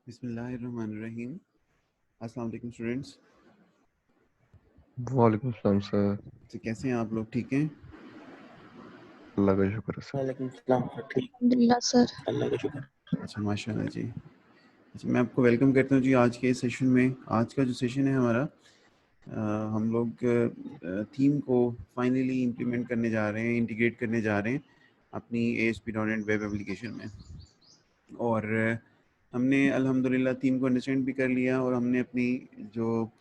बिस्मिल्लाहिर्रहमानिर्रहीम। अस्सलाम वालेकुम स्टूडेंट्स। वालेकुम सलाम सर। तो कैसे हैं आप लोग? ठीक हैं? अल्लाह का शुक्र है सर। वालेकुम सलाम सर। ठीक, अल्हम्दुलिल्लाह सर। अल्लाह का शुक्र। अच्छा, माशाल्लाह जी। अच्छा, मैं आपको वेलकम करता हूँ जी आज के सेशन में। आज का जो सेशन है हमारा, हम लोग थीम को फाइनली इम्प्लीमेंट करने जा रहे हैं, इंटीग्रेट करने जा रहे हैं अपनी ASP.NET वेब एप्लीकेशन में। और हमने अल्हम्दुलिल्लाह थीम को अंडरस्टैंड भी कर लिया और हमने अपनी जो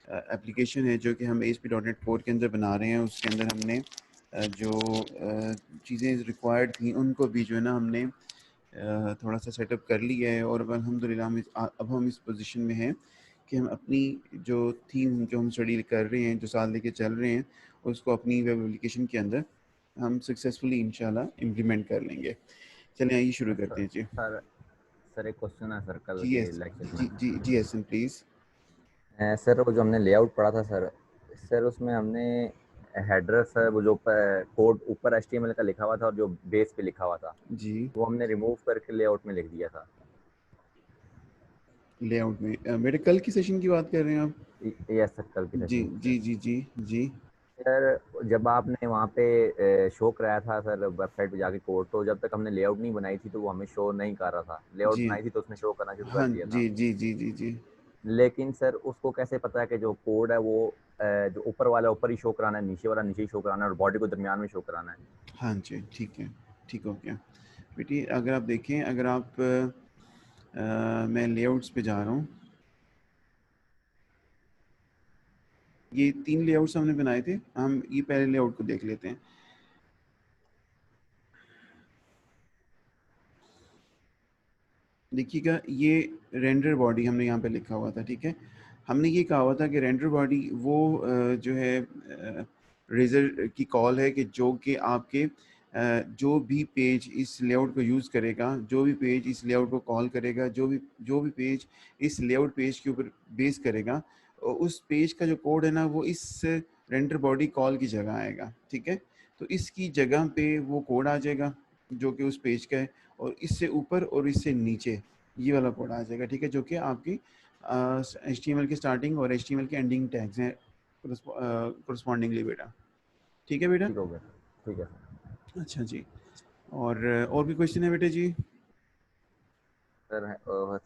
एप्लीकेशन है जो कि हम ASP.NET कोर के अंदर बना रहे हैं, उसके अंदर हमने जो चीज़ें रिक्वायर्ड थी उनको भी जो है ना हमने थोड़ा सा सेटअप कर लिया है। और अब अल्हम्दुलिल्लाह अब हम इस पोजीशन में हैं कि हम अपनी जो थीम जो हम स्टडी कर रहे हैं, जो साल लेके चल रहे हैं, उसको अपनी वेब एप्लीकेशन के अंदर हम सक्सेसफुली इंशाल्लाह इम्प्लीमेंट कर लेंगे। चलिए आइए शुरू करते हैं जी। सर सर एक क्वेश्चन है सर कल जी के यस, लेक्चर जी में। जी जी एहसन प्लीज़। सर वो जो हमने लेआउट पढ़ा था सर उसमें हमने हेडर सर वो जो कोड ऊपर HTML का लिखा हुआ था और जो बेस पे लिखा हुआ था जी, वो हमने रिमूव करके लेआउट में लिख दिया था। लेआउट में मेरे कल की सेशन की बात कर रहे हैं आप? यस सर, कल की जी सेशन की जी सर। जी जी जी सर जब आपने वहाँ पे शो कराया था सर वेबसाइट पे जाके कोड, तो जब तक हमने लेआउट नहीं बनाई थी तो वो हमें शो नहीं कर रहा था। लेआउट जी बनाई थी तो उसने शो करना शुरू कर हाँ दिया था। जी जी जी जी जी लेकिन सर उसको कैसे पता है कि जो कोड है वो जो ऊपर वाला ऊपर ही शो कराना है, नीचे वाला नीचे ही शो कराना है और बॉडी को दरमियान में शो कराना है? हाँ जी, ठीक है, ठीक हो गया बेटी। अगर आप देखें, अगर आप मैं लेआउट्स पे जा रहा हूँ, ये 3 लेआउट्स हमने बनाए थे। हम ये पहले लेआउट को देख लेते हैं। देखिएगा, ये रेंडर बॉडी हमने यहाँ पे लिखा हुआ था, ठीक है। हमने ये कहा हुआ था कि रेंडर बॉडी वो जो है रेजर की कॉल है कि जो कि आपके जो भी पेज इस लेआउट को यूज़ करेगा, जो भी पेज इस लेआउट को कॉल करेगा, जो भी पेज इस लेआउट पेज के ऊपर बेस करेगा, उस पेज का जो कोड है ना वो इस रेंडर बॉडी कॉल की जगह आएगा, ठीक है। तो इसकी जगह पे वो कोड आ जाएगा जो कि उस पेज का है, और इससे ऊपर और इससे नीचे ये वाला कोड आ जाएगा, ठीक है, जो कि आपकी HTML की स्टार्टिंग और HTML के एंडिंग टैग्स हैं correspondingly बेटा। ठीक है बेटा? ठीक हो गया, ठीक है सर। अच्छा जी। और भी क्वेश्चन है बेटे जी? सर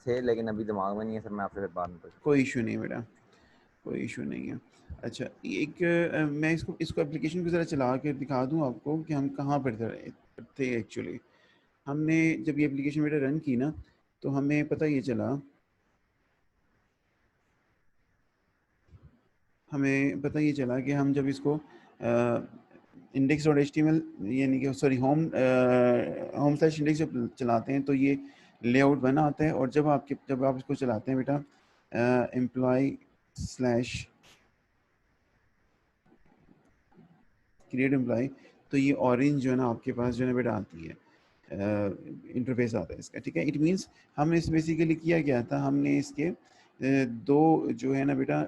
थे लेकिन अभी दिमाग में नहीं है सर, मैं आपसे फिर बाद में पूछूँ। कोई इशू नहीं बेटा, कोई इशू नहीं है। अच्छा, एक मैं इसको इसको एप्लीकेशन को ज़रा चला कर दिखा दूँ आपको कि हम कहाँ पर थे एक्चुअली। हमने जब ये एप्लीकेशन बेटा रन की ना, तो हमें पता ये चला, कि हम जब इसको index.html यानी कि सॉरी होम स्लैश इंडेक्स जब चलाते हैं तो ये लेआउट बना आता है। और जब आप इसको चलाते हैं बेटा एम्प्लॉय स्लैश क्रिएट एम्प्लॉय, तो ये ऑरेंज जो है ना आपके पास जो है ना बेटा आती है, इंटरफेस आता है इसका, ठीक है। इट मीन्स हमने इस बेसिकली किया क्या था, हमने इसके दो जो है ना बेटा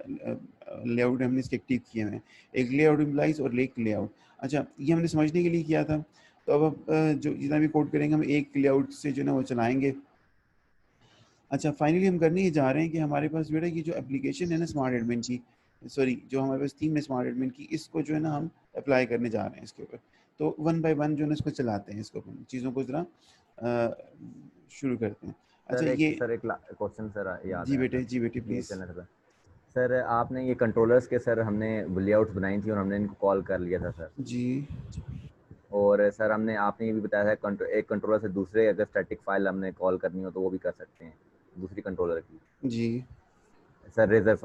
लेआउट हमने इसके एक्टिव किए हैं, एक लेआउट एम्प्लॉइज और एक लेआउट। अच्छा, ये हमने समझने के लिए किया था। तो अब जो जितना भी कोड करेंगे हम एक लेआउट से जो है ना वो चलाएंगे। अच्छा, फाइनली हम करने ये जा रहे हैं कि हमारे पास बेटा ये जो एप्लीकेशन है ना स्मार्ट एडमिन की, सॉरी जो हमारे पास थीम है स्मार्ट एडमिन की, इसको जो है ना हम अप्लाई करने जा रहे हैं इसके ऊपर। तो वन बाय वन जो है ना इसको चलाते हैं, इसको अपन चीज़ों को ज़रा शुरू करते हैं। अच्छा ये, सर एक क्वेश्चन सर याद आया सर, जी बेटे ये प्लीज़। चलने से सर आपने ये कंट्रोलर्स के सर हमने लेआउट्स बनाई थी और हमने इनको कॉल कर लिया था सर। जी और सर आपने ये भी बताया था एक कंट्रोलर से दूसरे अगर स्टैटिक फाइल हमने कॉल करनी हो तो वो भी कर सकते हैं दूसरी कंट्रोलर की जी सर, रेजर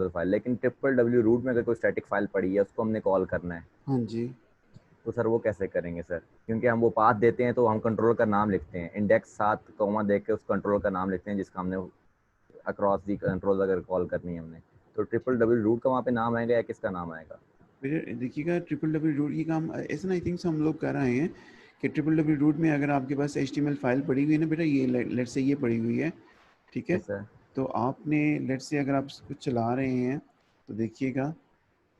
फाइल। लेकिन ट्रिपल डब्ल्यू रूट में अगर कोई स्टैटिक फाइल पड़ी है उसको हमने कॉल करना है, हाँ जी। तो सर वो कैसे करेंगे सर? क्योंकि हम वो पाथ देते हैं तो हम कंट्रोलर का नाम लिखते हैं, इंडेक्स 7 कॉमा देख के उस कंट्रोलर का नाम लिखते हैं जिसका हमने अक्रॉस दी कंट्रोल अगर कॉल करनी है हमने, तो ट्रिपल डब्ल्यू रूट का वहाँ पे नाम आएगा या किसका नाम आएगा? बेटे देखिएगा, ट्रिपल डब्ल्यू रूट ये काम ऐसा ना आई थिंक हम लोग कर रहे हैं कि ट्रिपल डब्ल्यू रूट में अगर आपके पास HTML फाइल पड़ी हुई है ना बेटा, ये लेट से ये पड़ी हुई है, ठीक है। Yes sir. तो आपने लेट से अगर आप इसको चला रहे हैं तो देखिएगा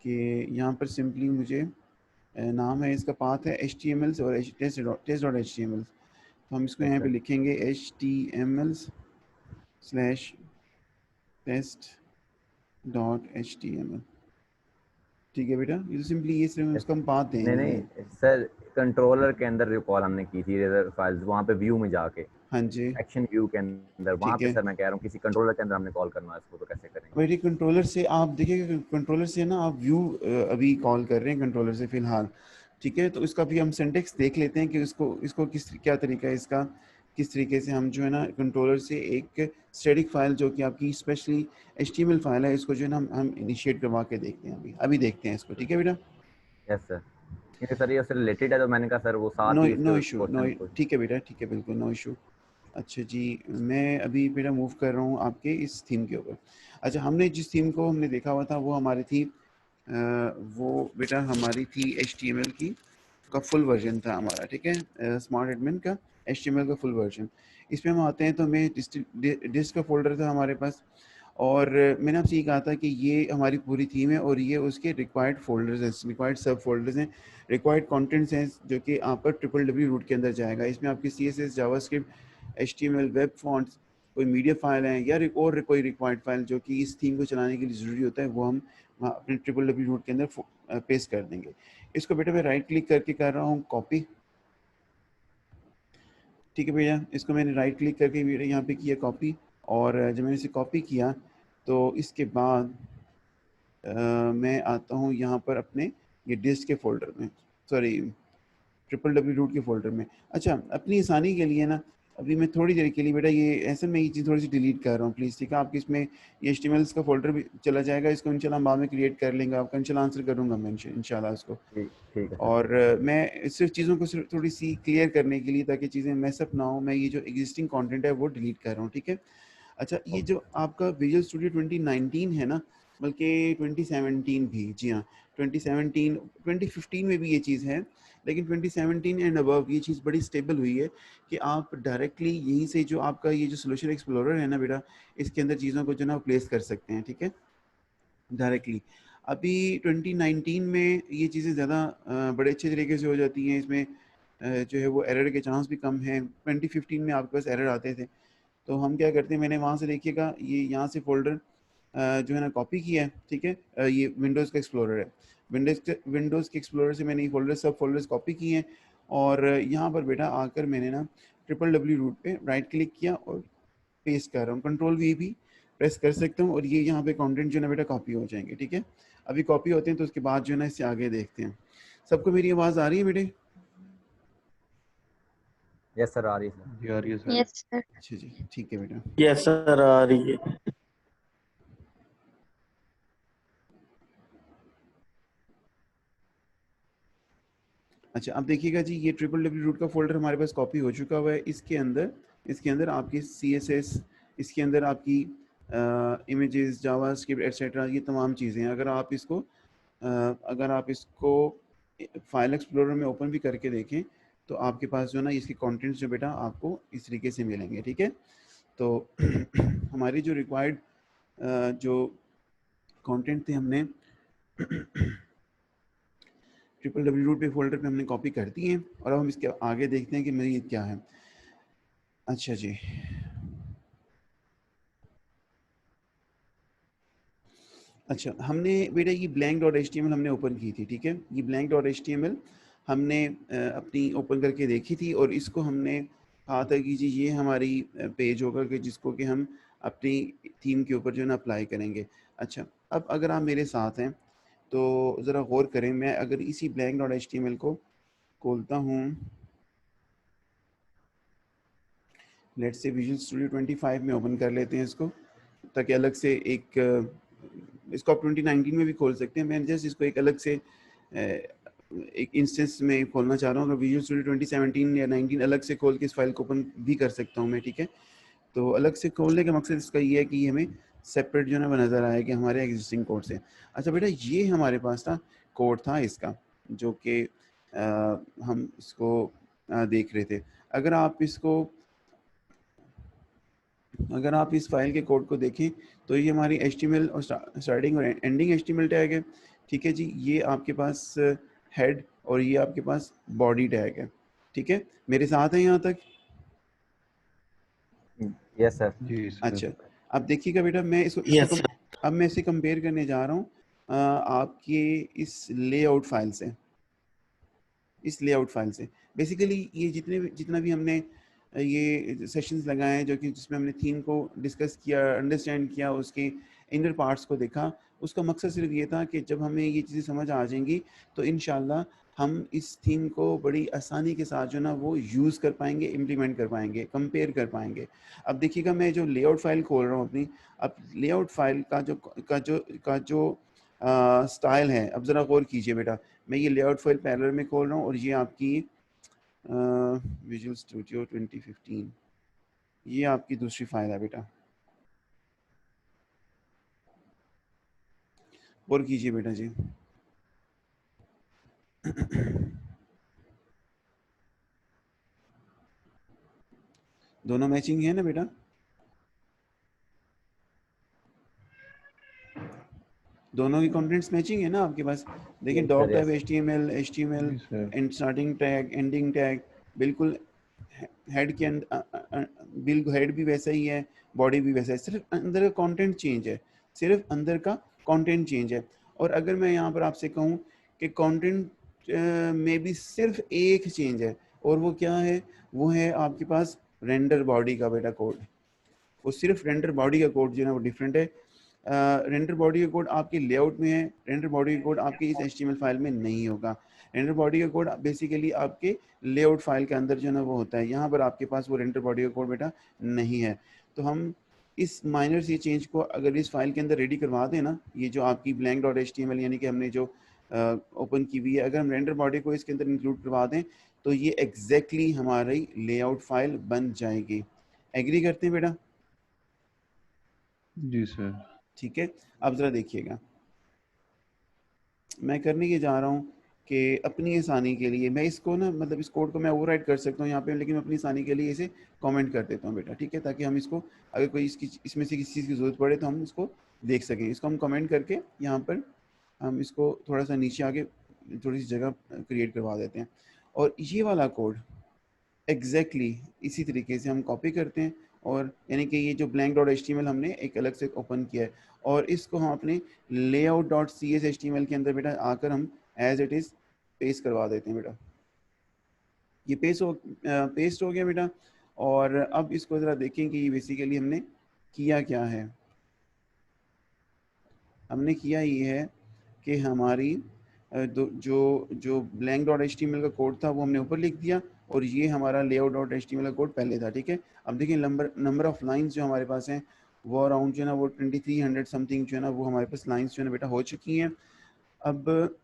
कि यहाँ पर सिंपली मुझे नाम है इसका, पाथ है HTML और टेस्ट डॉट HTML। तो हम इसको यहाँ पे सर लिखेंगे HTML, /test.html। ठीक है बेटा, ये तो सिंपली ये सिर्फ उसका हम पाथ देंगे। नहीं सर, कंट्रोलर के अंदर जो कॉल हमने की थी रेजर फाइल्स, वहाँ पे व्यू में जाके, हाँ जी एक्शन व्यू के अंदर, वहाँ ठीक पे है। सर मैं कह रहा हूँ किसी कंट्रोलर के अंदर हमने कॉल करना है इसको, तो कैसे करेंगे? बेटे कंट्रोलर से आप देखिए, कंट्रोलर से ना आप व्यू अभी कॉल कर रहे हैं कंट्रोलर से फिलहाल, ठीक है। तो इसका भी हम सिंटेक्स देख लेते हैं कि इसको किस क्या तरीका है इसका, किस तरीके से हम जो है ना कंट्रोलर से एक स्टैटिक फाइल जो कि आपकी स्पेशली HTML फाइल है, इसको जो है ना हम इनिशिएट करवा के देखते हैं। अभी देखते हैं इसको, ठीक है बेटा। यस सर, क्योंकि सर ये उससे रिलेटेड है, तो मैंने कहा सर वो साथ नो ही नो उसके इशू, नो, क्वेश्चन को। ठीक है बेटा, ठीक है, बिल्कुल नो इशू। अच्छा जी, मैं अभी बेटा मूव कर रहा हूँ आपके इस थीम के ऊपर। अच्छा, हमने जिस थीम को हमने देखा हुआ था वो हमारी थी वो बेटा हमारी थी HTML की का फुल वर्जन था हमारा, ठीक है, स्मार्ट एडमिन का HTML का फुल वर्जन। इसमें हम आते हैं तो हमें डिस्क का फोल्डर था हमारे पास, और मैंने आपसे ये कहा था कि ये हमारी पूरी थीम है और ये उसके रिक्वायर्ड फोल्डर्स हैं, रिक्वायर्ड सब फोल्डर्स हैं, रिक्वायर्ड कंटेंट्स हैं, जो कि आपका www रूट के अंदर जाएगा। इसमें आपकी CSS, JavaScript, HTML, web fonts, कोई मीडिया फाइल है या और कोई रिक्वायर्ड फाइल जो कि इस थीम को चलाने के लिए ज़रूरी होता है, वो हम वहाँ अपने www रूट के अंदर पेस्ट कर देंगे। इसको बेटा मैं राइट क्लिक करके कर रहा हूँ कॉपी, ठीक है भैया। इसको मैंने राइट क्लिक करके यहाँ पे किया कॉपी, और जब मैंने इसे कॉपी किया तो इसके बाद मैं आता हूँ यहाँ पर अपने ये डिस्क के फोल्डर में, सॉरी www रूट के फोल्डर में। अच्छा, अपनी आसानी के लिए ना अभी मैं थोड़ी देर के लिए बेटा ये ऐसे में ये चीज़ थोड़ी सी डिलीट कर रहा हूँ प्लीज़, ठीक है। आपके इसमें ये HTML का फोल्डर भी चला जाएगा, इसको इंशाल्लाह हम बाद में क्रिएट कर लेंगे, आपका इंशाल्लाह आंसर करूँगा मैं इंशाल्लाह इसको। ठीक है सर। और मैं सिर्फ चीज़ों को सिर्फ थोड़ी सी क्लियर करने के लिए, ताकि चीज़ें मैसअप ना हो, मैं ये जो एग्जिस्टिंग कंटेंट है वो डिलीट कर रहा हूँ, ठीक है। अच्छा, ये जो आपका विजुअल स्टूडियो 2019 है ना, बल्कि 2017 भी, जी हाँ 2017, 2015 में भी ये चीज़ है, लेकिन 2017 एंड अबव ये चीज़ बड़ी स्टेबल हुई है कि आप डायरेक्टली यहीं से जो आपका ये जो सोल्यूशन एक्सप्लोरर है ना बेटा, इसके अंदर चीज़ों को जो ना प्लेस कर सकते हैं, ठीक है, डायरेक्टली। अभी 2019 में ये चीज़ें ज़्यादा बड़े अच्छे तरीके से हो जाती हैं, इसमें जो है वो एरर के चांस भी कम हैं। 2015 में आपके पास एरर आते थे, तो हम क्या करते हैं, मैंने वहाँ से देखिएगा ये यहाँ से फोल्डर जो है ना कॉपी किया है, ठीक है। ये विंडोज़ का एक्सप्लोरर है, विंडोज़ के एक्सप्लोरर से मैंने ये फोल्डर सब फोल्डर्स कॉपी किए हैं, और यहाँ पर बेटा आकर मैंने ना www रूट पे राइट क्लिक किया और पेस्ट कर रहा हूँ, Ctrl+V भी प्रेस कर सकता हूँ, और ये यहाँ पे कंटेंट जो है ना बेटा कॉपी हो जाएंगे, ठीक है। अभी कॉपी होते हैं तो उसके बाद जो है ना इससे आगे देखते हैं। सबको मेरी आवाज़ आ रही है बेटे? यस सर, आ रही है सर। जी आ रही है सर। Yes sir. अच्छा जी, ठीक है बेटा। यस सर, आ रही है। अच्छा, अब देखिएगा जी, ये www रूट का फोल्डर हमारे पास कॉपी हो चुका हुआ है। इसके अंदर आपकी CSS, इसके अंदर आपकी इमेजेस, जावास्क्रिप्ट एटसेट्रा, ये तमाम चीज़ें हैं। अगर आप इसको फाइल एक्सप्लोरर में ओपन भी करके देखें तो आपके पास जो है ना इसके कंटेंट्स जो बेटा आपको इस तरीके से मिलेंगे, ठीक है। तो हमारी जो रिक्वायर्ड जो कंटेंट थे हमने www रूट पे फोल्डर पे हमने कॉपी कर दी हैं, और अब हम इसके आगे देखते हैं कि मेरी क्या है। अच्छा जी, अच्छा, हमने बेटा ये blank.html हमने ओपन की थी, ठीक है। ये blank.html हमने अपनी ओपन करके देखी थी, और इसको हमने कहा था कि जी ये हमारी पेज होगा कि जिसको कि हम अपनी थीम के ऊपर जो है ना अप्लाई करेंगे। अच्छा, अब अगर आप मेरे साथ हैं तो ज़रा गौर करें, मैं अगर इसी blank.html को खोलता हूँ, लेट्स से विजुअल स्टूडियो 25 में ओपन कर लेते हैं इसको, ताकि अलग से इसको आप 2019 में भी खोल सकते हैं। मैं जस्ट इसको एक अलग से एक इंस्टेंस में खोलना चाह रहा हूँ। अगर विजुअल स्टूडियो 2017 या 19 अलग से खोल के इस फाइल को ओपन भी कर सकता हूँ मैं, ठीक है। तो अलग से खोलने का मकसद इसका ये है कि हमें सेपरेट जो है ना वो नज़र आए कि हमारे एग्जिस्टिंग कोड से। अच्छा बेटा, ये हमारे पास था कोड था इसका, जो कि हम इसको देख रहे थे। अगर आप इस फाइल के कोड को देखें तो ये हमारी HTML और स्टार्टिंग और एंडिंग HTML टैग है, ठीक है जी। ये आपके पास हेड और ये आपके पास बॉडी टैग है, ठीक है। मेरे साथ हैं यहाँ तक? Yes sir. जी अच्छा, सर। अब देखिएगा बेटा, मैं यस सर। अब मैं इसे कंपेयर करने जा रहा हूँ आपके इस लेआउट फाइल से, इस लेआउट फाइल से। बेसिकली ये जितना भी हमने ये सेशंस लगाए हैं, जो कि जिसमें हमने थीम को डिस्कस किया, अंडरस्टैंड किया, उसके इनर पार्ट्स को देखा, उसका मकसद सिर्फ ये था कि जब हमें ये चीज़ें समझ आ जाएंगी तो इंशाल्लाह हम इस थीम को बड़ी आसानी के साथ जो ना वो यूज़ कर पाएंगे, इम्प्लीमेंट कर पाएंगे, कंपेयर कर पाएंगे। अब देखिएगा, मैं जो लेआउट फाइल खोल रहा हूँ अपनी, अब लेआउट फाइल का जो स्टाइल है, अब ज़रा गौर कीजिए बेटा। मैं ये लेआउट फाइल पैरेलल में खोल रहा हूँ और ये आपकी विजुअल स्टूडियो 2015, ये आपकी दूसरी फाइल है बेटा। और कीजिए बेटा जी। दोनों मैचिंग है ना बेटा? दोनों की कंटेंट्स मैचिंग है ना आपके पास? देखिए, yes doc sir, type yes. HTML जी sir. And starting tag, ending tag, बिल्कुल हेड के बिल्कुल हेड भी वैसा ही है, बॉडी भी वैसा है, सिर्फ अंदर का कंटेंट चेंज है, सिर्फ अंदर का कंटेंट चेंज है। और अगर मैं यहाँ पर आपसे कहूँ कि कंटेंट में भी सिर्फ एक चेंज है, और वो क्या है? वो है आपके पास रेंडर बॉडी का बेटा कोड। वो सिर्फ रेंडर बॉडी का कोड जो है ना वो डिफरेंट है। रेंडर बॉडी का कोड आपके लेआउट में है, रेंडर बॉडी का कोड आपके इस HTML फाइल में नहीं होगा। रेंडर बॉडी का कोड बेसिकली आपके लेआउट फाइल के अंदर जो है ना वो होता है। यहाँ पर आपके पास वो रेंडर बॉडी का कोड बेटा नहीं है। तो हम इस माइनर सी चेंज को अगर इस फाइल के अंदर रेडी करवा दें ना, ये जो आपकी blank.html यानी कि हमने जो ओपन की हुई है, अगर हम रेंडर बॉडी को इसके अंदर इंक्लूड करवा दें तो ये एग्जैक्टली हमारी लेआउट फाइल बन जाएगी। एग्री करते हैं बेटा? जी सर। ठीक है, अब ज़रा देखिएगा, मैं करने ये जा रहा हूँ कि अपनी आसानी के लिए मैं इसको ना, मतलब इस कोड को मैं ओवरराइट कर सकता हूँ यहाँ पे, लेकिन मैं अपनी आसानी के लिए इसे कमेंट कर देता हूँ बेटा, ठीक है, ताकि हम इसको अगर कोई इसमें से किसी चीज़ की ज़रूरत पड़े तो हम इसको देख सकें। इसको हम कमेंट करके यहाँ पर हम इसको थोड़ा सा नीचे आगे थोड़ी सी जगह क्रिएट करवा देते हैं, और ये वाला कोड एग्जैक्टली इसी तरीके से हम कॉपी करते हैं, और यानी कि ये जो blank.html हमने एक अलग से ओपन किया है, और इसको हम अपने layout.cs HTML के अंदर बेटा आकर हम एज इट इज़ पेस्ट करवा देते हैं बेटा। ये पेस्ट हो गया बेटा। और अब इसको ज़रा देखें कि बेसिकली हमने किया क्या है। हमने किया ये है कि हमारी जो जो blank.html का कोड था वो हमने ऊपर लिख दिया, और ये हमारा layout.html का कोड पहले था, ठीक है। अब देखिए नंबर ऑफ लाइंस जो हमारे पास हैं वो अराउंड जो है ना वो 2300 समथिंग जो है ना वो हमारे पास लाइंस जो है ना बेटा हो चुकी हैं। अब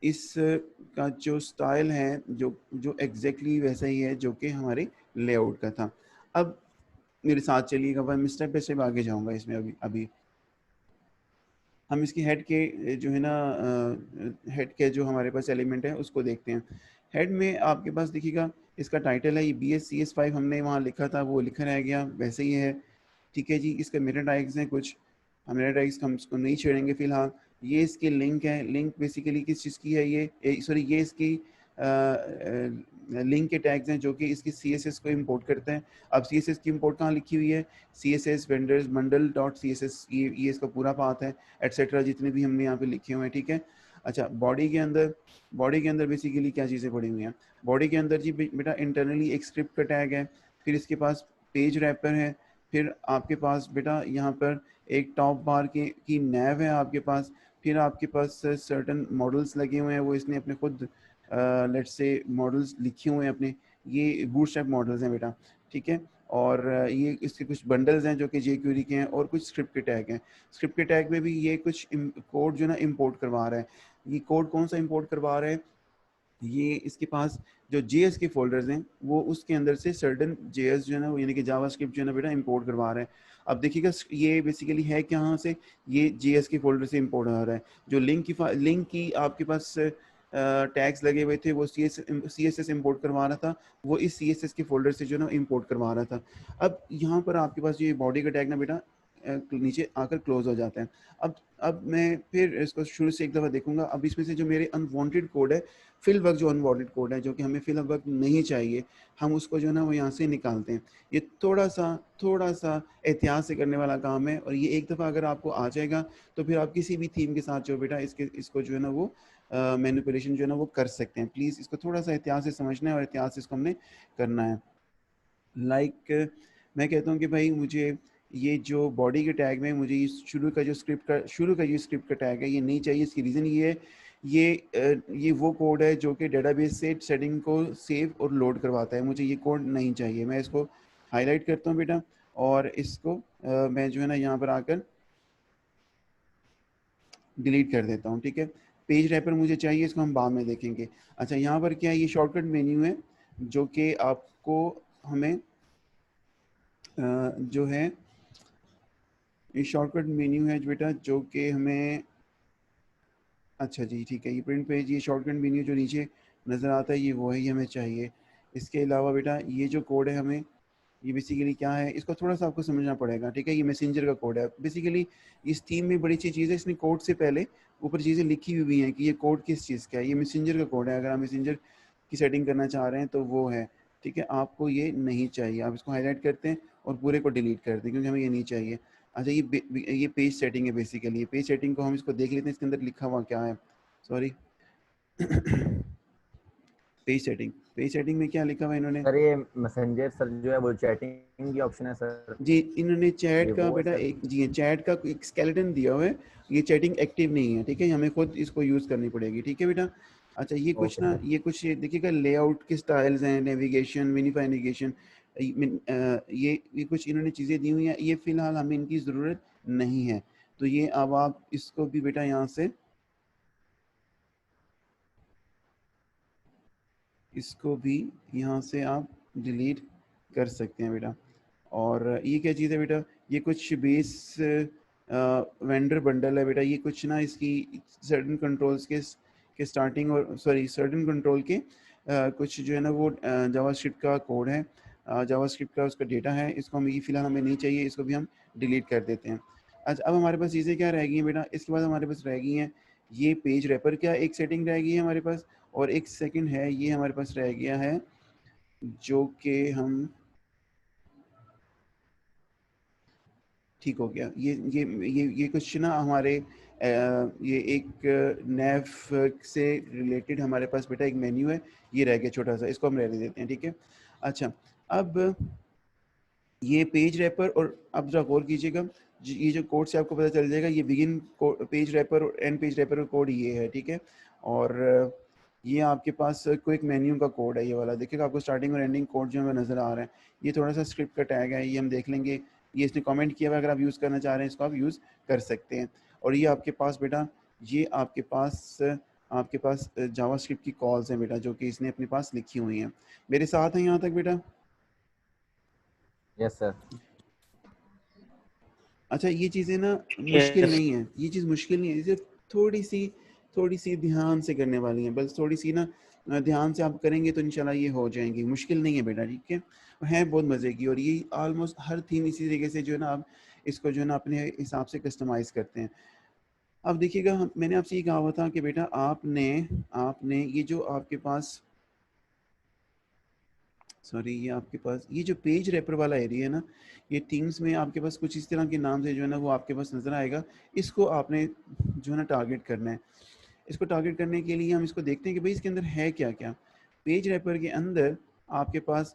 इस का जो स्टाइल है जो जो एग्जैक्टली वैसा ही है जो कि हमारे लेआउट का था। अब मेरे साथ चलिएगा, मैं स्टेप बाय स्टेप आगे जाऊंगा इसमें। अभी अभी हम इसकी हेड के जो है ना हेड के जो हमारे पास एलिमेंट है उसको देखते हैं। हेड में आपके पास देखिएगा, इसका टाइटल है ये BSCS5 हमने वहाँ लिखा था, वो लिखा रह गया, वैसे ही है, ठीक है जी। इसका मिरर टैग्स हैं कुछ, हम मिरर टैग्स हम इसको नहीं छेड़ेंगे फिलहाल। ये इसकी लिंक है, लिंक बेसिकली किस चीज़ की है? ये सॉरी ये इसकी लिंक के टैग्स हैं जो कि इसकी CSS को इंपोर्ट करते हैं। अब CSS की इंपोर्ट कहाँ लिखी हुई है? CSS vendors bundle dot CSS, ये इसका पूरा पाथ है, एटसेट्रा जितने भी हमने यहाँ पे लिखे हुए हैं, ठीक है। अच्छा, बॉडी के अंदर बेसिकली क्या चीज़ें पड़ी हुई हैं? बॉडी के अंदर जी बेटा इंटरनली एक स्क्रिप्ट का टैग है, फिर इसके पास पेज रैपर है, फिर आपके पास बेटा यहाँ पर एक टॉप बार की नैव है आपके पास, फिर आपके पास सर्टन मॉडल्स लगे हुए हैं, वो इसने अपने खुद लेट्स से मॉडल्स लिखे हुए हैं अपने, ये बूटस्ट्रैप मॉडल्स हैं बेटा, ठीक है। और ये इसके कुछ बंडल्स हैं जो कि jQuery के हैं, और कुछ स्क्रिप्ट के टैग हैं। स्क्रिप्ट के टैग में भी ये कुछ कोड जो है ना इंपोर्ट करवा रहा है। ये कोड कौन सा इंपोर्ट करवा रहा है? ये इसके पास जो JS के फोल्डर्स हैं वो उसके अंदर से सर्टन JS जो है ना वो यानी कि जावास्क्रिप्ट जो है ना बेटा इंपोर्ट करवा रहा है। अब देखिएगा ये बेसिकली है कहाँ से? ये JS के फोल्डर से इंपोर्ट हो रहा है। जो लिंक की आपके पास टैग्स लगे हुए थे वो CSS इंपोर्ट करवा रहा था, वो इस CSS के फोल्डर से जो है ना इंपोर्ट करवा रहा था। अब यहाँ पर आपके पास ये बॉडी का टैग ना बेटा नीचे आकर क्लोज हो जाता है। अब मैं फिर इसको शुरू से एक दफ़ा देखूंगा। अब इसमें से जो मेरे अनवांटेड कोड है, फिल वर्क जो अनवांटेड कोड है, जो कि हमें फिल वर्क नहीं चाहिए, हम उसको जो है ना वो यहाँ से निकालते हैं। ये थोड़ा सा एहतियात से करने वाला काम है, और ये एक दफ़ा अगर आपको आ जाएगा तो फिर आप किसी भी थीम के साथ जो बेटा इसको जो है ना वो मैनिपुलेशन जो है ना वो कर सकते हैं। प्लीज़ इसको थोड़ा सा एहतियात से समझना है और एहतियात से इसको हमने करना है। लाइक मैं कहता हूँ कि भाई मुझे ये जो बॉडी के टैग में मुझे ये शुरू का जो स्क्रिप्ट का टैग है ये नहीं चाहिए। इसकी रीज़न ये है, ये वो कोड है जो कि डेटाबेस से सेटिंग को सेव और लोड करवाता है। मुझे ये कोड नहीं चाहिए। मैं इसको हाईलाइट करता हूँ बेटा, और इसको मैं जो है ना यहाँ पर आकर डिलीट कर देता हूँ। ठीक है, पेज रैपर मुझे चाहिए, इसको हम बाद में देखेंगे। अच्छा, यहाँ पर क्या है, ये शॉर्टकट मेन्यू है जो कि आपको हमें जो है ये शॉर्टकट मेन्यू है बेटा जो कि हमें, अच्छा जी ठीक है, ये प्रिंट पेज, ये शॉर्टकट मेन्यू जो नीचे नज़र आता है ये वो है, ये हमें चाहिए। इसके अलावा बेटा ये जो कोड है हमें, ये बेसिकली क्या है, इसको थोड़ा सा आपको समझना पड़ेगा। ठीक है, ये मैसेंजर का कोड है। बेसिकली इस थीम में बड़ी अच्छी चीज़ है, इसने कोड से पहले ऊपर चीज़ें लिखी हुई हैं कि ये कोड किस चीज़ का है। ये मैसेंजर का कोड है। अगर आप मैसेंजर की सेटिंग करना चाह रहे हैं तो वो है। ठीक है, आपको ये नहीं चाहिए। आप इसको हाईलाइट करते हैं और पूरे को डिलीट करते हैं क्योंकि हमें ये नहीं चाहिए। अच्छा, ये पेज सेटिंग है। बेसिकली ये पेज सेटिंग को हम इसको देख लेते हैं, इसके अंदर लिखा हुआ क्या है। सॉरी पेज सेटिंग में क्या लिखा हुआ है इन्होंने? सर ये मैसेंजर सर जो है वो चैटिंग की ऑप्शन है सर जी, इन्होंने चैट ये का वो है बेटा सर एक जी चैट का एक स्केलेटन दिया हुआ है। ये चैटिंग एक्टिव नहीं है। ठीक है, हमें खुद इसको यूज़ करनी पड़ेगी। ठीक है बेटा। अच्छा, ये कुछ ओके ना, सर ये कुछ देखिएगा, लेआउट के स्टाइल्स हैं, नेविगेशन, मिनीफाई नेविगेशन, ये कुछ इन्होंने चीज़ें दी हुई हैं। ये फ़िलहाल हमें इनकी ज़रूरत नहीं है। तो ये अब आप इसको भी बेटा यहाँ से, इसको भी यहाँ से आप डिलीट कर सकते हैं बेटा। और ये क्या चीज़ है बेटा, ये कुछ बेस वेंडर बंडल है बेटा। ये कुछ ना इसकी सर्टन कंट्रोल्स के स्टार्टिंग और सॉरी सर्टन कंट्रोल के कुछ जो है ना वो जावास्क्रिप्ट का कोड है, जावास्क्रिप्ट का उसका डेटा है। इसको हम, ये फिलहाल हमें नहीं चाहिए, इसको भी हम डिलीट कर देते हैं। अच्छा, अब हमारे पास चीज़ें क्या रह गई हैं बेटा, इसके बाद हमारे पास रह गई हैं ये पेज रैपर, क्या एक सेटिंग रह गई है हमारे पास, और एक सेकंड है ये हमारे पास रह गया है जो कि हम, ठीक हो गया। ये कुछ ना हमारे ये एक नैव से रिलेटेड हमारे पास बेटा एक मेन्यू है, ये रह गया छोटा सा, इसको हम रहने देते हैं। ठीक है। अच्छा, अब ये पेज रैपर, और अब जरा गौर कीजिएगा, ये जो कोड से आपको पता चल जाएगा, ये बिगिन पेज रैपर और एंड पेज रैपर का कोड ये है। ठीक है, और ये आपके पास क्विक मेन्यू का कोड है, ये वाला देखिएगा आपको स्टार्टिंग और एंडिंग कोड जो है नज़र आ रहा है। ये थोड़ा सा स्क्रिप्ट का टैग है, ये हम देख लेंगे। ये इसने कमेंट किया हुआ, अगर आप यूज़ करना चाह रहे हैं इसको आप यूज़ कर सकते हैं। और ये आपके पास बेटा, ये आपके पास जावास्क्रिप्ट की कॉल्स हैं बेटा, जो कि इसने अपने पास लिखी हुई हैं। मेरे साथ हैं यहाँ तक बेटा? यस सर अच्छा, ये चीज़ें ना मुश्किल यस नहीं है, ये चीज़ मुश्किल नहीं है, सिर्फ थोड़ी सी ध्यान से करने वाली है, बस थोड़ी सी ना ध्यान से आप करेंगे तो इंशाल्लाह ये हो जाएंगी। मुश्किल नहीं है बेटा। ठीक है, है बहुत मज़े की, और ये ऑलमोस्ट हर थीम इसी तरीके से जो है ना आप इसको जो है ना अपने हिसाब से कस्टमाइज़ करते हैं। अब देखिएगा, मैंने आपसे ये कहा हुआ था कि बेटा आपने आपने ये जो आपके पास, सॉरी, ये आपके पास ये जो पेज रैपर वाला एरिया है ना, ये थीम्स में आपके पास कुछ इस तरह के नाम से जो है ना वो आपके पास नज़र आएगा। इसको आपने जो है ना टारगेट करना है। इसको टारगेट करने के लिए हम इसको देखते हैं कि भाई इसके अंदर है क्या क्या। पेज रैपर के अंदर आपके पास,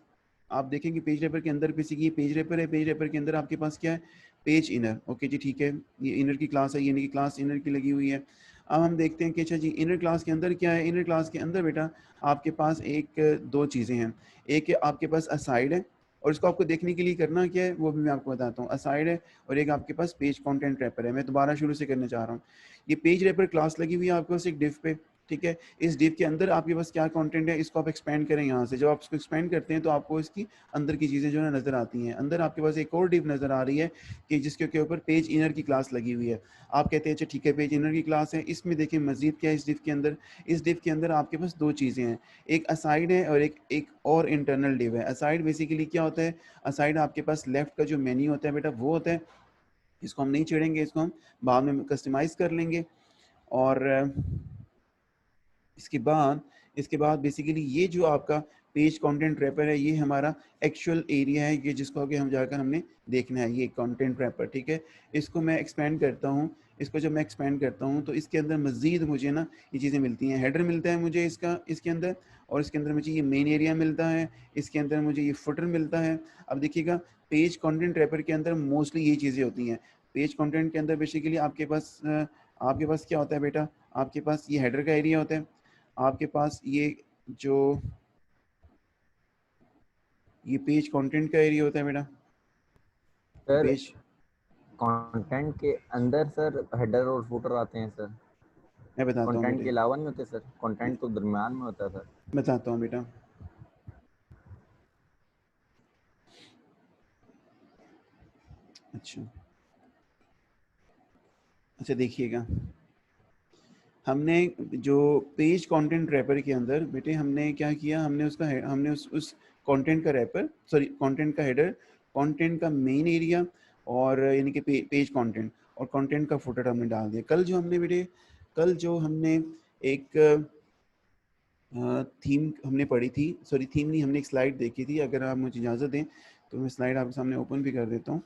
आप देखेंगे पेज रैपर के अंदर, बेसिकली ये पेज रैपर है, पेज रैपर के अंदर आपके पास क्या है, पेज इनर। ओके जी ठीक है, ये इनर की क्लास है, ये इनर की क्लास इनर की लगी हुई है। अब हम देखते हैं कि अच्छा जी इनर क्लास के अंदर क्या है। इनर क्लास के अंदर बेटा आपके पास दो चीज़ें हैं। एक आपके पास असाइड है, और इसको आपको देखने के लिए करना क्या है वो भी मैं आपको बताता हूँ। असाइड है, और एक आपके पास पेज कंटेंट रैपर है। मैं दोबारा शुरू से करना चाह रहा हूँ। ये पेज रैपर क्लास लगी हुई है आपके पास एक डिव पे। ठीक है, इस डिव के अंदर आपके पास क्या कंटेंट है, इसको आप एक्सपेंड करें यहाँ से। जब आप इसको एक्सपेंड करते हैं तो आपको इसकी अंदर की चीज़ें जो है नज़र आती हैं। अंदर आपके पास एक और डिव नज़र आ रही है कि जिसके ऊपर पेज इनर की क्लास लगी हुई है। आप कहते हैं अच्छा ठीक है, पेज इनर की क्लास है। इसमें देखिए मजीद क्या है इस डिव के अंदर। इस डिव के अंदर आपके पास दो चीज़ें हैं, एक असाइड है और एक और इंटरनल डिव है। असाइड बेसिकली क्या होता है, असाइड आपके पास लेफ्ट का जो मेन्यू होता है बेटा वो होता है, इसको हम नहीं छेड़ेंगे, इसको हम बाद में कस्टमाइज कर लेंगे। और इसके बाद बेसिकली ये जो आपका पेज कंटेंट रैपर है, ये हमारा एक्चुअल एरिया है, ये जिसको आगे हम जाकर हमने देखना है, ये कंटेंट रैपर, ठीक है। इसको मैं एक्सपेंड करता हूँ, इसको जब मैं एक्सपेंड करता हूँ तो इसके अंदर मज़ीद मुझे ना ये चीज़ें मिलती हैं। हेडर मिलता है मुझे इसके अंदर, और इसके अंदर मुझे ये मेन एरिया मिलता है, इसके अंदर मुझे ये फुटर मिलता है। अब देखिएगा, पेज कंटेंट रैपर के अंदर मोस्टली यही चीज़ें होती हैं। पेज कंटेंट के अंदर बेसिकली आपके पास क्या होता है बेटा, आपके पास ये हेडर का एरिया होता है, आपके पास जो ये पेज कंटेंट का एरिया होता है बेटा। सर पेज कंटेंट के अंदर सर हेडर और फुटर आते हैं सर, मैं बताता हूँ कंटेंट के बेटे, अलावा नहीं होते सर, कंटेंट तो दरम्यान में होता है सर। बताता हूँ बेटा। अच्छा देखिएगा, हमने जो पेज कंटेंट रैपर के अंदर बेटे हमने क्या किया, हमने उस कंटेंट का रैपर, सॉरी कंटेंट का हेडर, कंटेंट का मेन एरिया, और यानी कि पेज कंटेंट और कंटेंट का फुटर हमने डाल दिया। कल जो हमने एक थीम हमने पढ़ी थी, सॉरी थीम नहीं, हमने एक स्लाइड देखी थी। अगर आप मुझे इजाज़त दें तो मैं स्लाइड आपके सामने ओपन भी कर देता हूँ।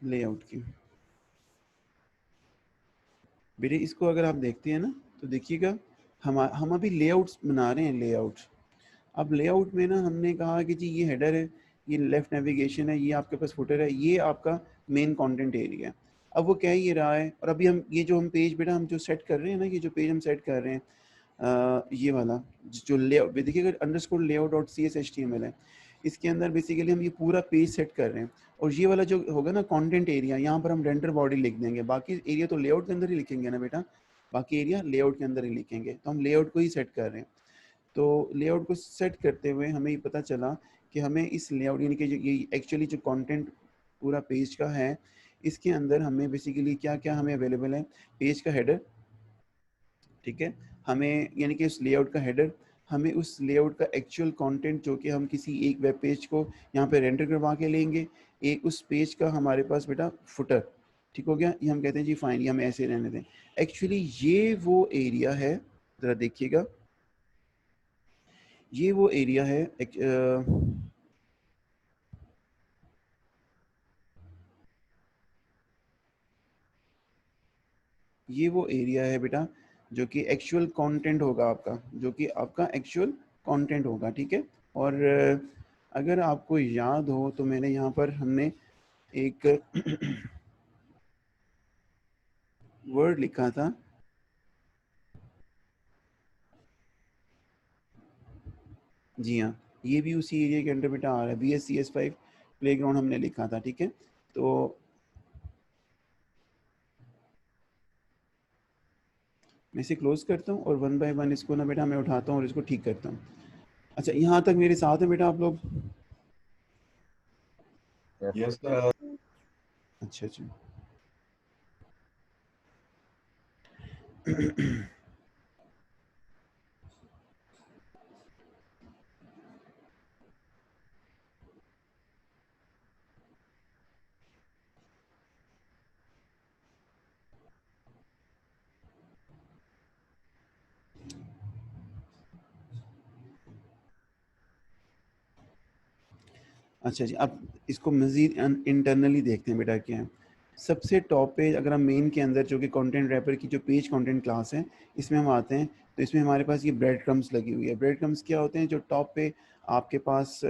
लेआउट की बेटे, इसको अगर आप देखते हैं ना तो देखिएगा, हम अभी लेआउट्स बना रहे हैं, लेआउट। अब लेआउट में ना हमने कहा कि जी ये हेडर है, ये लेफ्ट नेविगेशन है, ये आपके पास फुटर है, ये आपका मेन कंटेंट एरिया है। अब वो कह ये रहा है, और अभी हम ये जो हम पेज बेटा हम जो सेट कर रहे हैं ना, ये जो पेज हम सेट कर रहे हैं, ये वाला जो लेआउट देखिएगा, अंडरस्कोर लेआउट डॉट CSHTML है, इसके अंदर बेसिकली हम ये पूरा पेज सेट कर रहे हैं। और ये वाला जो होगा ना कंटेंट एरिया, यहाँ पर हम रेंडर बॉडी लिख देंगे, बाकी एरिया तो लेआउट के अंदर ही लिखेंगे ना बेटा, बाकी एरिया लेआउट के अंदर ही लिखेंगे। तो हम लेआउट को ही सेट कर रहे हैं। तो लेआउट को सेट करते हुए हमें ये पता चला कि हमें इस लेआउट यानी कि ये एक्चुअली जो कंटेंट पूरा पेज का है, इसके अंदर हमें बेसिकली क्या क्या हमें अवेलेबल है, पेज का हेडर, ठीक है, हमें यानी कि उस लेआउट का हेडर, हमें उस लेआउट का एक्चुअल कंटेंट जो कि हम किसी एक वेब पेज को यहाँ पे रेंडर करवा के लेंगे, एक उस पेज का हमारे पास बेटा फुटर, ठीक हो गया। ये हम कहते हैं जी फाइन, ये हमें ऐसे रहने दें। एक्चुअली ये वो एरिया है, ज़रा देखिएगा, ये वो एरिया है ये वो एरिया है बेटा जो कि एक्चुअल कंटेंट होगा आपका, जो कि आपका एक्चुअल कंटेंट होगा, ठीक है। और अगर आपको याद हो तो मैंने यहाँ पर हमने एक वर्ड लिखा था, जी हाँ, ये भी उसी एरिया के अंडर बेटा आ रहा है, BSCS5 प्लेग्राउंड हमने लिखा था, ठीक है। तो मैं इसे क्लोज करता हूँ और वन बाय वन इसको ना बेटा मैं उठाता हूँ और इसको ठीक करता हूँ। अच्छा, यहाँ तक मेरे साथ है बेटा आप लोग? यस अच्छा अच्छा अच्छा जी, अब इसको मज़ीद इंटरनली देखते हैं बेटा क्या है। सबसे टॉप पे अगर हम मेन के अंदर जो कि कंटेंट रैपर की जो पेज कंटेंट क्लास है, इसमें हम आते हैं तो इसमें हमारे पास ये ब्रेड क्रम्स लगी हुई है। ब्रेड क्रम्स क्या होते हैं, जो टॉप पे आपके पास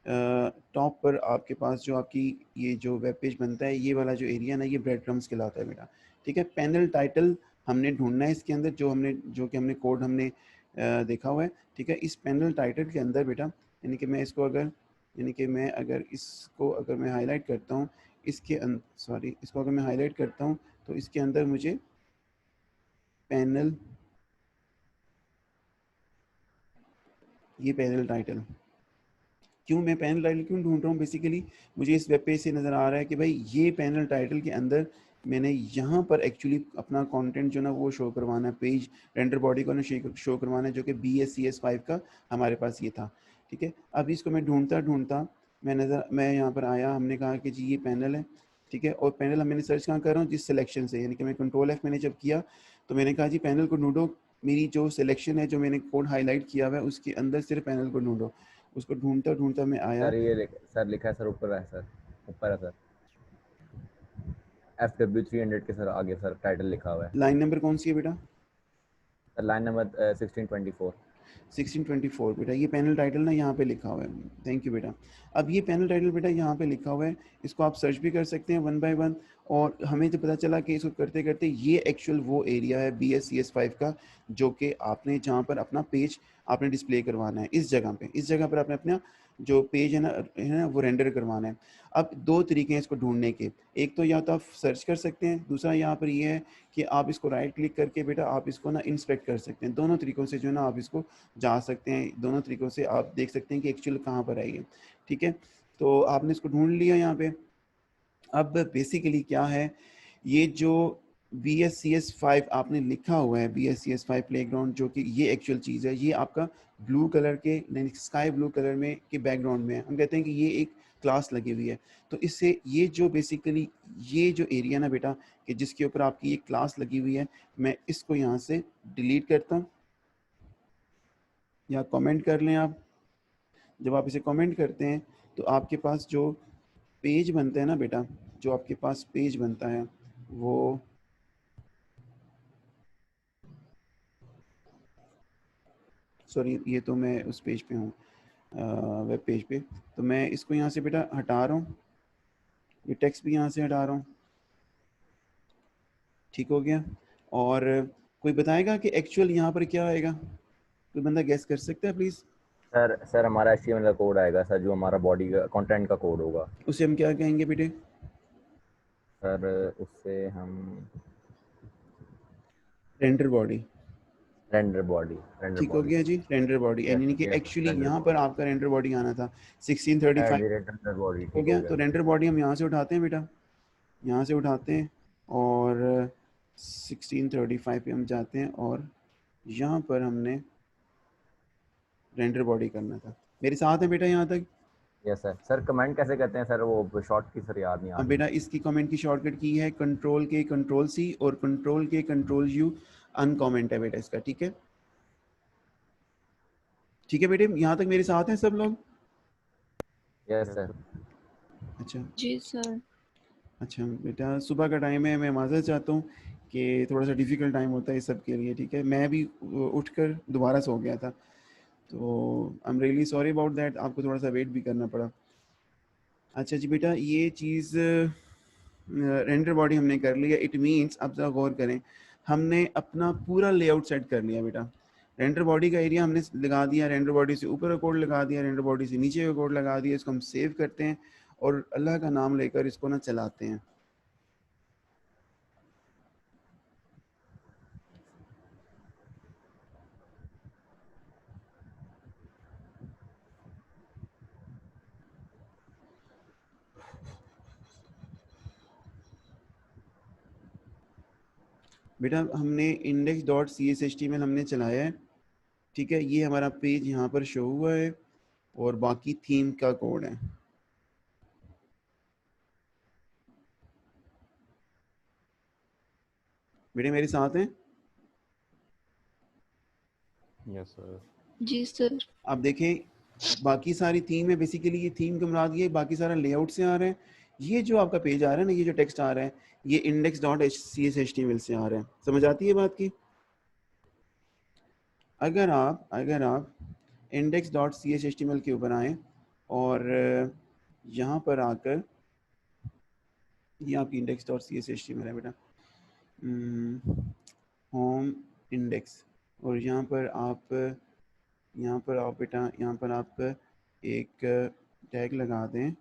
टॉप पर आपके पास जो आपकी ये जो वेब पेज बनता है, ये वाला जो एरिया ना, ये ब्रेड क्रम्स कहलाता है बेटा, ठीक है। पैनल टाइटल हमने ढूंढना है इसके अंदर, जो कि हमने कोड हमने देखा हुआ है, ठीक है। इस पैनल टाइटल के अंदर बेटा, यानी कि मैं इसको अगर अगर मैं हाईलाइट करता हूँ, इसको अगर मैं हाईलाइट करता हूँ तो इसके अंदर मुझे पैनल ये पैनल टाइटल। क्यों मैं पैनल टाइटल क्यों ढूंढ रहा हूँ? बेसिकली मुझे इस वेब पेज से नज़र आ रहा है कि भाई ये पैनल टाइटल के अंदर मैंने यहाँ पर एक्चुअली अपना कंटेंट जो ना वो शो करवाना है, पेज रेंडर बॉडी को ना शो करवाना है, जो कि BSCS5 का हमारे पास ये था। ठीक है, अब इसको मैं ढूंढता ढूंढता मैं यहाँ पर आया, हमने कहा कि जी ये पैनल है। ठीक है, और पैनल मैंने सर्च कहाँ कर रहा हूँ? जिस सिलेक्शन से, यानी कि मैं Ctrl+F मैंने जब किया तो मैंने कहा जी पैनल को ढूंढो, मेरी जो सिलेक्शन है जो मैंने कोड हाईलाइट किया हुआ है उसके अंदर सिर्फ पैनल को ढूंढो। उसको ढूंढता ढूंढता मैं आया। सर ये सर लिखा है सर, ऊपर है सर, ऊपर है सर, FW300 के सर आगे सर टाइटल लिखा हुआ है। लाइन नंबर कौन सी है बेटा? Sir line number 1624। 1624 बेटा, ये पैनल टाइटल ना यहाँ पे लिखा हुआ है। थैंक यू बेटा। अब ये पैनल टाइटल बेटा यहाँ पे लिखा हुआ है, इसको आप सर्च भी कर सकते हैं वन बाय वन। और हमें जो पता चला कि इसको करते करते ये एक्चुअल वो एरिया है BSCS5 का, जो कि आपने जहाँ पर अपना पेज आपने डिस्प्ले करवाना है, इस जगह पर आपने अपना जो पेज है ना वो रेंडर करवाना है। अब दो तरीके हैं इसको ढूंढने के, एक तो या तो आप सर्च कर सकते हैं, दूसरा यहाँ पर ये है कि आप इसको राइट क्लिक करके बेटा आप इसको ना इंस्पेक्ट कर सकते हैं। दोनों तरीक़ों से जो है ना आप इसको जा सकते हैं, दोनों तरीक़ों से आप देख सकते हैं कि एक्चुअल कहाँ पर है ये। ठीक है, तो आपने इसको ढूंढ लिया यहाँ पे। अब बेसिकली क्या है, ये जो BSCS5 आपने लिखा हुआ है, BSCS5 प्लेग्राउंड, जो कि ये एक्चुअल चीज़ है, ये आपका ब्लू कलर के स्काई ब्लू कलर में के बैकग्राउंड में है। हम कहते हैं कि ये एक क्लास लगी हुई है। तो इससे ये जो बेसिकली ये जो एरिया ना बेटा कि जिसके ऊपर आपकी ये क्लास लगी हुई है, मैं इसको यहाँ से डिलीट करता हूँ, या कमेंट कर लें आप। जब आप इसे कमेंट करते हैं तो आपके पास जो पेज बनते हैं ना बेटा, जो आपके पास पेज बनता है वो सॉरी, ये तो मैं उस पेज पे हूँ, वेब पेज पे। तो मैं इसको यहाँ से बेटा हटा रहा हूँ, ये टेक्स्ट भी यहाँ से हटा रहा हूँ। ठीक हो गया। और कोई बताएगा कि एक्चुअल यहाँ पर क्या आएगा? कोई बंदा गैस कर सकता है प्लीज़? सर हमारा HTML का कोड आएगा सर, जो हमारा बॉडी का कंटेंट का कोड होगा उसे हम क्या कहेंगे बेटे? सर। उससे हम रेंडर बॉडी। रेंडर बॉडी, ठीक हो गया जी, रेंडर बॉडी, यस यानी कि यस एक्चुअली रेंडर यहाँ पर बॉडी, आपका रेंडर बॉडी आना था 1635। रेंडर बॉडी, ठीक हो ठीक हो गया, गया तो सर। रेंडर बॉडी हम यहाँ से उठाते हैं बेटा, यहाँ से उठाते हैं और 1635 पे हम जाते हैं और यहाँ पर हमने रेंडर बॉडी करना था। मेरे साथ है बेटा यहाँ तक? Yes sir. सर कमेंट कैसे करते हैं सर? वो शॉर्ट की सर याद नहीं आ अब रही। बेटा इसकी कमेंट की शॉर्टकट की है Ctrl+K Ctrl+C और Ctrl+K Ctrl+U। अनकॉमेंट है बेटा इसका। ठीक है, ठीक है बेटे, यहाँ तक मेरे साथ हैं सब लोग? Yes sir. अच्छा जी सर। अच्छा बेटा, सुबह का टाइम है, मैं माज़रत चाहता हूँ कि थोड़ा सा डिफ़िकल्ट टाइम होता है इस सब के लिए। ठीक है, मैं भी उठकर दोबारा सो गया था, तो I am really sorry about that, आपको थोड़ा सा वेट भी करना पड़ा। अच्छा जी बेटा, ये चीज़ रेंडर बॉडी हमने कर लिया। इट मीन्स, अब ज़रा गौर करें, हमने अपना पूरा लेआउट सेट कर लिया बेटा। रेंडर बॉडी का एरिया हमने लगा दिया, रेंडर बॉडी से ऊपर का कोड लगा दिया, रेंडर बॉडी से नीचे का कोड लगा दिया। इसको हम सेव करते हैं और अल्लाह का नाम लेकर इसको ना चलाते हैं। बेटा हमने index.cshtml हमने चलाया है। ठीक है, ये हमारा पेज यहाँ पर शो हुआ है और बाकी थीम का कोड है। बेटे मेरे साथ हैं? Yes sir. जी सर। आप देखें, बाकी सारी थीम है, बेसिकली ये थीम का मुराद ये बाकी सारा लेआउट से आ रहा है। ये जो आपका पेज आ रहा है ना, ये जो टेक्स्ट आ रहा है, ये index.cshtml से आ रहा है। समझ आती है बात की? अगर आप index.cshtml के ऊपर आए और यहाँ पर आकर, ये आपकी index.cshtml है बेटा, होम इंडेक्स, और यहाँ पर आप बेटा, यहाँ पर आप एक टैग लगा दें,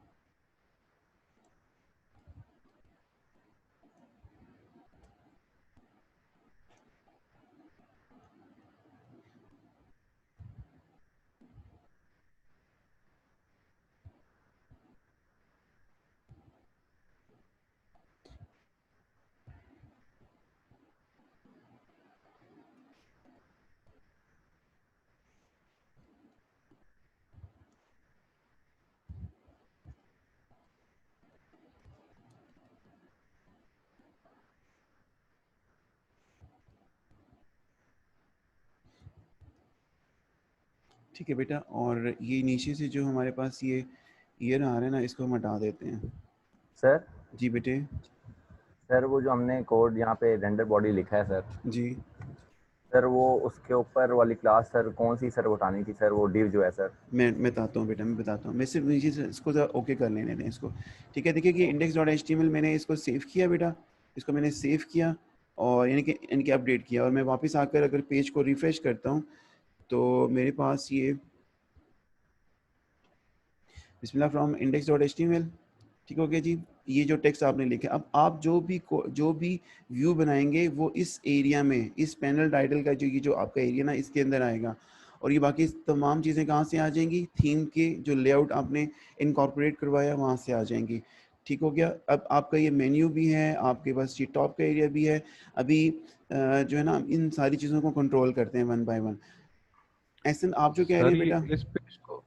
ठीक है बेटा, और ये नीचे से जो हमारे पास ये ईयर आ रहा है ना, इसको हम हटा देते हैं। सर जी बेटे। सर वो जो हमने कोड यहाँ पे रेंडर बॉडी लिखा है सर, जी सर वो उसके ऊपर वाली क्लास सर कौन सी सर उठानी थी सर, वो डिव जो है सर? मैं बताता हूँ बेटा, मैं बताता हूँ। मैं सिर्फ नीचे से इसको ज़रा ओके कर लेने दें इसको। ठीक है, देखिए कि index.html मैंने इसको सेव किया बेटा, इसको मैंने सेव किया और यानी कि अपडेट किया, और मैं वापस आकर अगर पेज को रिफ्रेश करता हूँ तो मेरे पास ये बिस्मिल्लाह फ्रॉम index.html, ठीक हो गया जी। ये जो टेक्स्ट आपने लिखा, अब आप जो भी व्यू बनाएंगे वो इस एरिया में, इस पैनल टाइटल का जो ये जो आपका एरिया ना, इसके अंदर आएगा। और ये बाकी तमाम चीज़ें कहाँ से आ जाएंगी? थीम के जो लेआउट आपने इनकॉर्पोरेट करवाया वहाँ से आ जाएंगी। ठीक हो गया। अब आपका ये मेन्यू भी है, आपके पास ये टॉप का एरिया भी है। अभी जो है ना, इन सारी चीज़ों को कंट्रोल करते हैं वन बाय वन। ऐसा आप जो कह रहे सर हैं ये बेटा। इस पेज को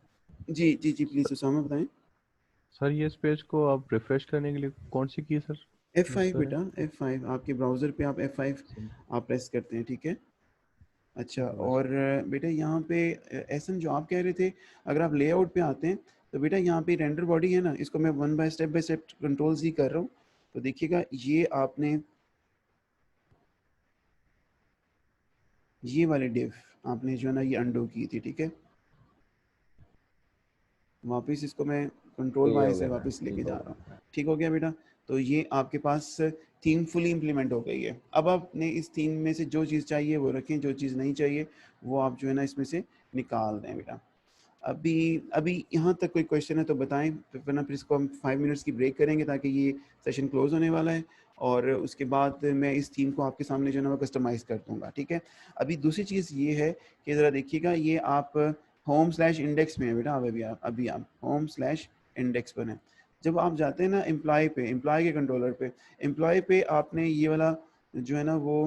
जी जी जी, प्लीज़ उसामा बताएं। सर ये इस पेज को आप रिफ्रेश करने के लिए कौन सी की सर यूज F5 करें? बेटा, F5 आपके ब्राउज़र पे आप F5 आप प्रेस करते हैं, ठीक है। अच्छा, और बेटा यहाँ पे एसन जो आप कह रहे थे, अगर आप लेआउट पे आते हैं तो बेटा यहाँ पे रेंडर बॉडी है ना, इसको मैं one by step control Z कर रहा हूँ। तो देखिएगा ये आपने ये वाले डिव आपने जो है ना ये अंडो की थी, ठीक है। वापस इसको मैं कंट्रोल ये वाई हो से गया सर, वापस लेके ठीक जा हो रहा हूँ। गया। ठीक हो गया बेटा। तो ये आपके पास थीम फुली इम्प्लीमेंट हो गई है। अब आपने इस थीम में से जो चीज़ चाहिए वो रखें, जो चीज़ नहीं चाहिए वो आप जो है ना इसमें से निकाल दें बेटा। अभी अभी यहाँ तक कोई क्वेश्चन है तो बताएं, वरना फिर इसको हम 5 मिनट्स की ब्रेक करेंगे ताकि ये सेशन क्लोज होने वाला है, और उसके बाद मैं इस थीम को आपके सामने जो है ना वो कस्टमाइज़ कर दूंगा, ठीक है। अभी दूसरी चीज़ ये है कि ज़रा देखिएगा, ये आप होम/इंडेक्स में है बेटा। अभी आप होम/इंडेक्स पर हैं। जब आप जाते हैं ना एम्प्लॉय पे, एम्प्लॉय के कंट्रोलर पे, एम्प्लॉय पे आपने ये वाला जो है ना वो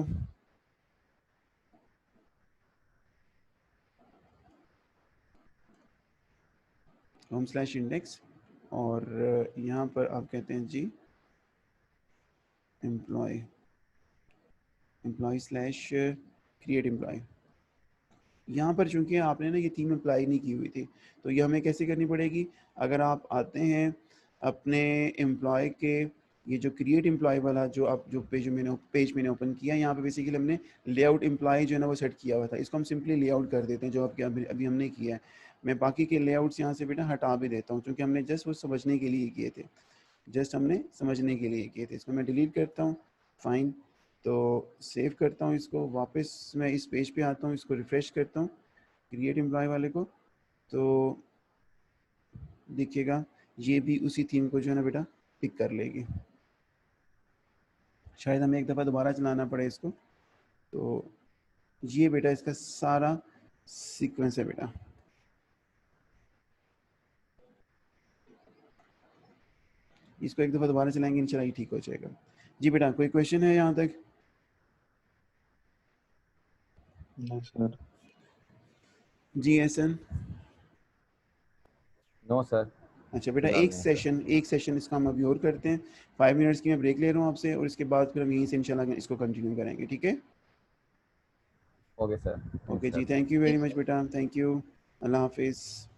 होम/इंडेक्स, और यहाँ पर आप कहते हैं जी एम्प्लॉय/क्रिएट एम्प्लॉय। यहाँ पर चूंकि आपने ना ये थीम अप्लाई नहीं की हुई थी, तो ये हमें कैसे करनी पड़ेगी? अगर आप आते हैं अपने एम्प्लॉय के ये जो क्रिएट एम्प्लॉय वाला जो आप जो पेज मैंने ओपन किया, यहाँ पे बेसिकली हमने लेआउट एम्प्लॉय जो है ना वो सेट किया हुआ था। इसको हम सिंपली लेआउट कर देते हैं, जो आपके अभी हमने किया है। मैं बाकी के लेआउट्स यहाँ से बेटा हटा भी देता हूँ, क्योंकि हमने जस्ट वो समझने के लिए किए थे, जस्ट हमने समझने के लिए किए थे। इसको मैं डिलीट करता हूँ। फाइन, तो सेव करता हूँ इसको, वापस मैं इस पेज पे आता हूँ, इसको रिफ़्रेश करता हूँ क्रिएट एम्प्लॉय वाले को, तो देखिएगा ये भी उसी थीम को जो है ना बेटा पिक कर लेगी। शायद हमें एक दफ़ा दोबारा चलाना पड़े इसको। तो ये बेटा इसका सारा सीक्वेंस है बेटा। इसको एक दफ़ा दोबारा चलाएंगे, इंशाल्लाह ये ठीक हो जाएगा। जी बेटा, कोई क्वेश्चन है यहाँ तक? नहीं सर। जी एहसन। नो सर, अच्छा बेटा, फिलहाल एक नहीं सर। सेशन इसका हम अभी और करते हैं। 5 मिनट्स की मैं ब्रेक ले रहा हूँ आपसे, और इसके बाद फिर हम यहीं से इंशाल्लाह इसको कंटिन्यू करेंगे, ठीक है। ओके सर, थैंक्स ओके जी, sir. Thank you very much बेटा, थैंक यू। अल्लाह हाफिज़।